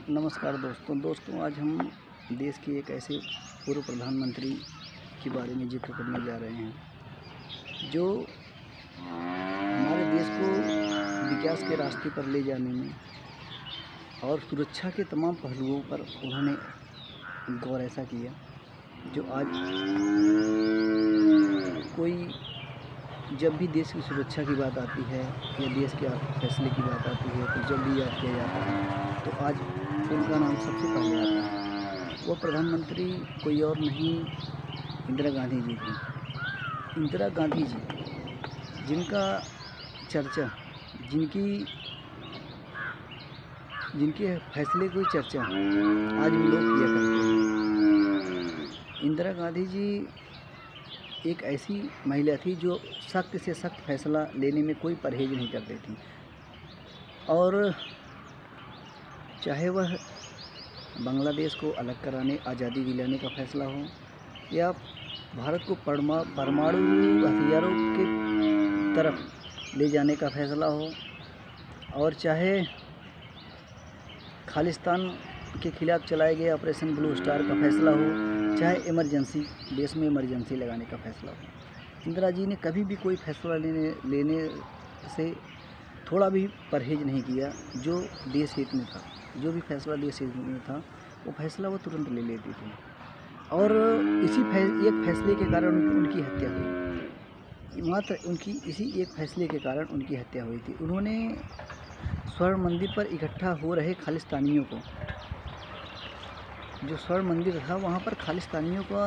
नमस्कार दोस्तों, आज हम देश के एक ऐसे पूर्व प्रधानमंत्री के बारे में जिक्र करने जा रहे हैं जो हमारे देश को विकास के रास्ते पर ले जाने में और सुरक्षा के तमाम पहलुओं पर उन्होंने गौर ऐसा किया जो आज कोई जब भी देश की सुरक्षा की बात आती है या देश के फैसले की बात आती है तो जब भी याद किया जाता है तो आज उनका नाम सबसे पहले आता है। वो प्रधानमंत्री कोई और नहीं, इंदिरा गांधी जी थी। इंदिरा गांधी जी जिनका चर्चा जिनके फैसले की चर्चा आज भी लोग किया करते हैं। इंदिरा गांधी जी एक ऐसी महिला थी जो सख्त से सख्त फैसला लेने में कोई परहेज नहीं करती थी, और चाहे वह बांग्लादेश को अलग कराने, आज़ादी दिलाने का फैसला हो या भारत को परमाणु हथियारों के तरफ ले जाने का फैसला हो, और चाहे खालिस्तान के खिलाफ चलाए गए ऑपरेशन ब्लू स्टार का फैसला हो, चाहे इमरजेंसी, देश में इमरजेंसी लगाने का फैसला हो। इंदिरा जी ने कभी भी कोई फैसला लेने से थोड़ा भी परहेज नहीं किया। जो देश हित में था, जो भी फैसला देश हित में था, वो फैसला वो तुरंत ले लेती थी। और एक फैसले के कारण उनकी हत्या हुई। मात्र इसी एक फैसले के कारण उनकी हत्या हुई थी। उन्होंने स्वर्ण मंदिर पर इकट्ठा हो रहे खालिस्तानियों को, जो स्वर्ण मंदिर था वहाँ पर खालिस्तानियों का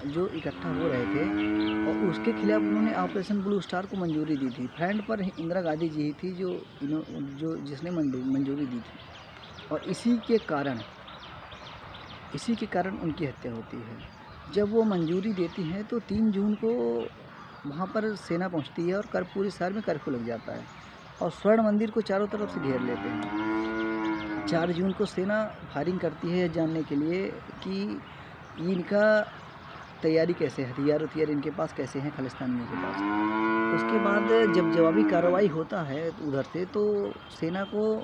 जो इकट्ठा हो रहे थे, और उसके खिलाफ उन्होंने ऑपरेशन ब्लू स्टार को मंजूरी दी थी। फ्रंट पर इंदिरा गांधी जी थी जिसने मंजूरी दी थी, और इसी के कारण उनकी हत्या होती है। जब वो मंजूरी देती हैं तो 3 जून को वहाँ पर सेना पहुँचती है और पूरे शहर में कर्फ्यू लग जाता है, और स्वर्ण मंदिर को चारों तरफ से घेर लेते हैं। 4 जून को सेना फायरिंग करती है जानने के लिए कि इनका तैयारी कैसे, हथियार इनके पास कैसे हैं खालिस्तानियों के पास। उसके बाद जब जवाबी कार्रवाई होता है उधर से, तो सेना को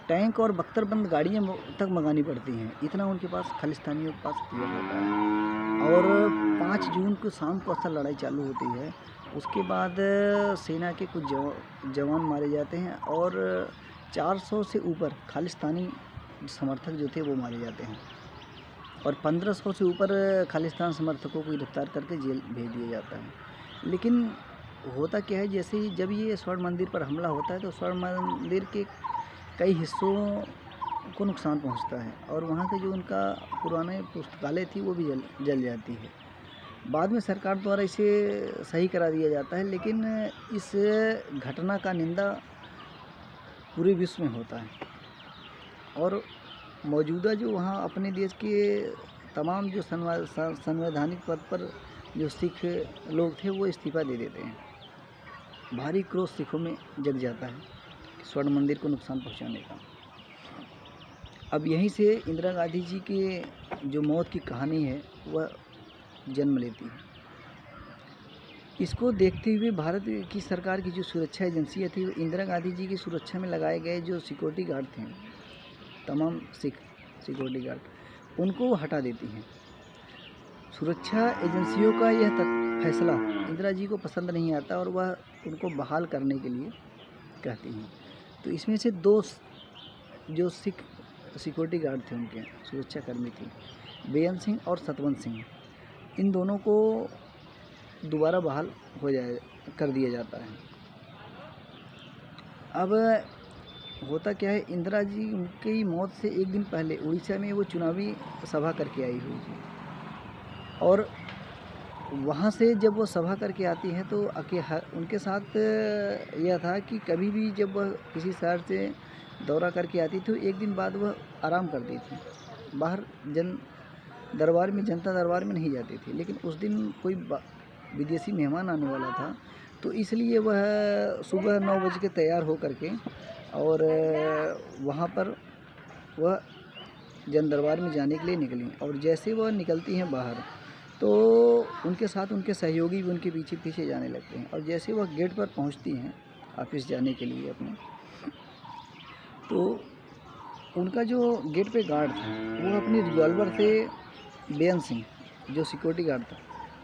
टैंक और बख्तरबंद गाड़ियाँ तक मंगानी पड़ती हैं। इतना उनके पास खालिस्तानियों के पास हथियार होता है। और 5 जून को शाम को असल लड़ाई चालू होती है। उसके बाद सेना के कुछ जवान मारे जाते हैं, और 400 से ऊपर खालिस्तानी समर्थक जो थे वो मारे जाते हैं, और 1500 से ऊपर खालिस्तान समर्थकों को गिरफ्तार करके जेल भेज दिया जाता है। लेकिन होता क्या है, जैसे ही जब ये स्वर्ण मंदिर पर हमला होता है तो स्वर्ण मंदिर के कई हिस्सों को नुकसान पहुंचता है, और वहाँ के जो उनका पुराने पुस्तकालय थी वो भी जल जाती है। बाद में सरकार द्वारा इसे सही करा दिया जाता है, लेकिन इस घटना का निंदा पूरे विश्व में होता है। और मौजूदा जो वहाँ अपने देश के तमाम जो संवैधानिक पद पर जो सिख लोग थे वो इस्तीफ़ा दे देते हैं। भारी क्रोध सिखों में जग जाता है स्वर्ण मंदिर को नुकसान पहुँचाने का। अब यहीं से इंदिरा गांधी जी की जो मौत की कहानी है वह जन्म लेती है। इसको देखते हुए भारत की सरकार की जो सुरक्षा एजेंसियाँ थी, इंदिरा गांधी जी की सुरक्षा में लगाए गए जो सिक्योरिटी गार्ड थे, तमाम सिख सिक्योरिटी गार्ड, उनको वो हटा देती हैं। सुरक्षा एजेंसियों का यह फैसला इंदिरा जी को पसंद नहीं आता, और वह उनको बहाल करने के लिए कहती हैं। तो इसमें से 2 जो सिख सिक्योरिटी गार्ड थे, उनके सुरक्षाकर्मी थे, बेअंत सिंह और सतवंत सिंह, इन दोनों को दोबारा बहाल कर दिया जाता है। अब होता क्या है, इंदिरा जी उनकी मौत से एक दिन पहले उड़ीसा में वो चुनावी सभा करके आई हुई थी, और वहाँ से जब वो सभा करके आती हैं तो उनके साथ यह था कि कभी भी जब वह किसी शहर से दौरा करके आती तो एक दिन बाद वह आराम करती थी, बाहर जनता दरबार में नहीं जाती थी। लेकिन उस दिन कोई विदेशी मेहमान आने वाला था, तो इसलिए वह सुबह 9 बजे के तैयार हो करके और वहाँ पर वह जन दरबार में जाने के लिए निकली। और जैसे वह निकलती हैं बाहर, तो उनके साथ उनके सहयोगी भी उनके पीछे पीछे जाने लगते हैं। और जैसे वह गेट पर पहुँचती हैं ऑफिस जाने के लिए अपने, तो उनका जो गेट पे गार्ड था वो अपनी रिवॉल्वर से, बेअंत सिंह जो सिक्योरिटी गार्ड था,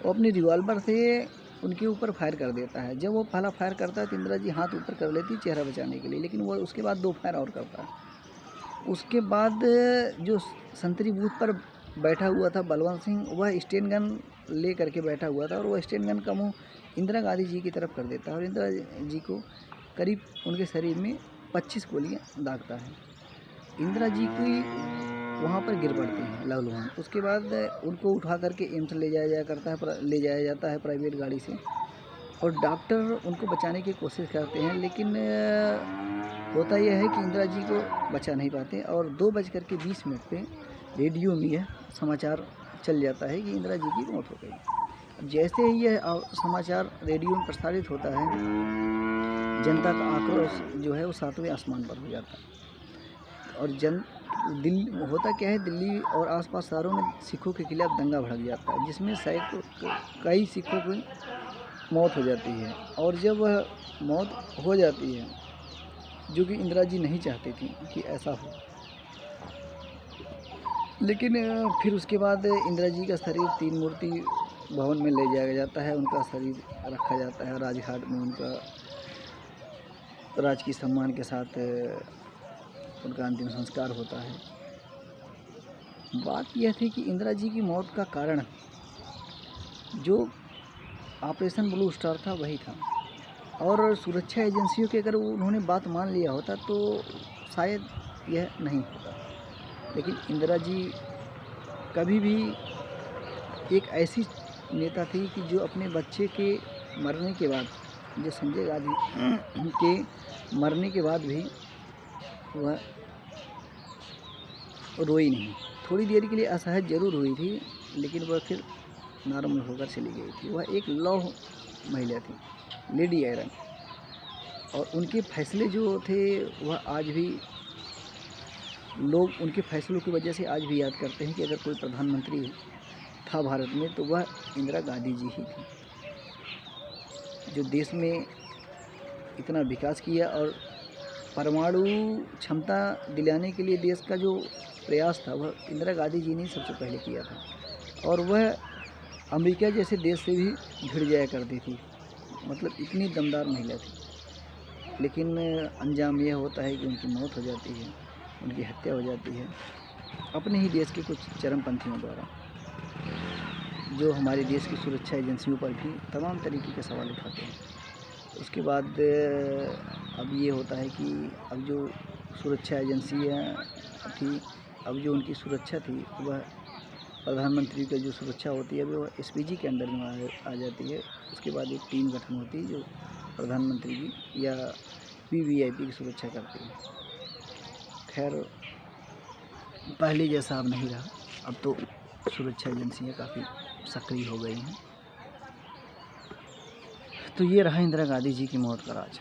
वो अपनी रिवॉल्वर से उनके ऊपर फायर कर देता है। जब वो पहला फायर करता है तो इंदिरा जी हाथ ऊपर कर लेती चेहरा बचाने के लिए, लेकिन वो उसके बाद 2 फायर और करता है। उसके बाद जो संतरी बूथ पर बैठा हुआ था बलवंत सिंह, वह स्टेन गन ले करके बैठा हुआ था और वह स्टेन गन का मुँह इंदिरा गांधी जी की तरफ कर देता है और इंदिरा जी को करीब उनके शरीर में 25 गोलियाँ दागता है। इंदिरा जी की वहाँ पर गिर पड़ती हैं लहूलुहान। उसके बाद उनको उठा करके एम्स ले जाया जाता है प्राइवेट गाड़ी से, और डॉक्टर उनको बचाने की कोशिश करते हैं, लेकिन होता यह है कि इंदिरा जी को बचा नहीं पाते और 2:20 पे रेडियो में यह समाचार चल जाता है कि इंदिरा जी की मौत हो गई। जैसे ही यह समाचार रेडियो में प्रसारित होता है, जनता का आक्रोश जो है वो 7वें आसमान पर हो जाता है। और दिल्ली होता क्या है, दिल्ली और आसपास शहरों में सिखों के खिलाफ दंगा भड़क जाता है, जिसमें कई सिखों की मौत हो जाती है। और जब वह मौत हो जाती है, जो कि इंदिरा जी नहीं चाहती थी कि ऐसा हो, लेकिन फिर उसके बाद इंदिरा जी का शरीर 3 मूर्ति भवन में ले जाया जाता है। उनका शरीर रखा जाता है राजघाट में, उनका राजकीय सम्मान के साथ उनका अंतिम संस्कार होता है। बात यह थी कि इंदिरा जी की मौत का कारण जो ऑपरेशन ब्लू स्टार था वही था, और सुरक्षा एजेंसियों के अगर उन्होंने बात मान लिया होता तो शायद यह नहीं होता। लेकिन इंदिरा जी कभी भी एक ऐसी नेता थी कि जो अपने बच्चे के मरने के बाद, जो संजय गांधी के मरने के बाद भी वह रोई नहीं। थोड़ी देर के लिए असहज जरूर हुई थी, लेकिन वह फिर नॉर्मल होकर चली गई थी। वह एक लौह महिला थी, लेडी आयरन, और उनके फैसले जो थे वह आज भी लोग उनके फैसलों की वजह से आज भी याद करते हैं कि अगर कोई प्रधानमंत्री था भारत में तो वह इंदिरा गांधी जी ही थी, जो देश में इतना विकास किया और परमाणु क्षमता दिलाने के लिए देश का जो प्रयास था वह इंदिरा गांधी जी ने सबसे पहले किया था। और वह अमेरिका जैसे देश से भी भिड़ जाया करती थी, मतलब इतनी दमदार महिला थी। लेकिन अंजाम यह होता है कि उनकी मौत हो जाती है, उनकी हत्या हो जाती है अपने ही देश के कुछ चरमपंथियों द्वारा, जो हमारे देश की सुरक्षा एजेंसियों पर भी तमाम तरीके के सवाल उठाते हैं। उसके बाद अब ये होता है कि अब जो सुरक्षा एजेंसियाँ थी, अब जो उनकी सुरक्षा थी वह प्रधानमंत्री का जो सुरक्षा होती है वो एसपीजी के अंडर में आ जाती है। उसके बाद एक टीम गठन होती है जो प्रधानमंत्री की या वीवीआईपी की सुरक्षा करती है। खैर, पहले जैसा अब नहीं रहा, अब तो सुरक्षा एजेंसियाँ काफ़ी सक्रिय हो गई हैं। तो ये रहा इंदिरा गांधी जी की मौत का राज।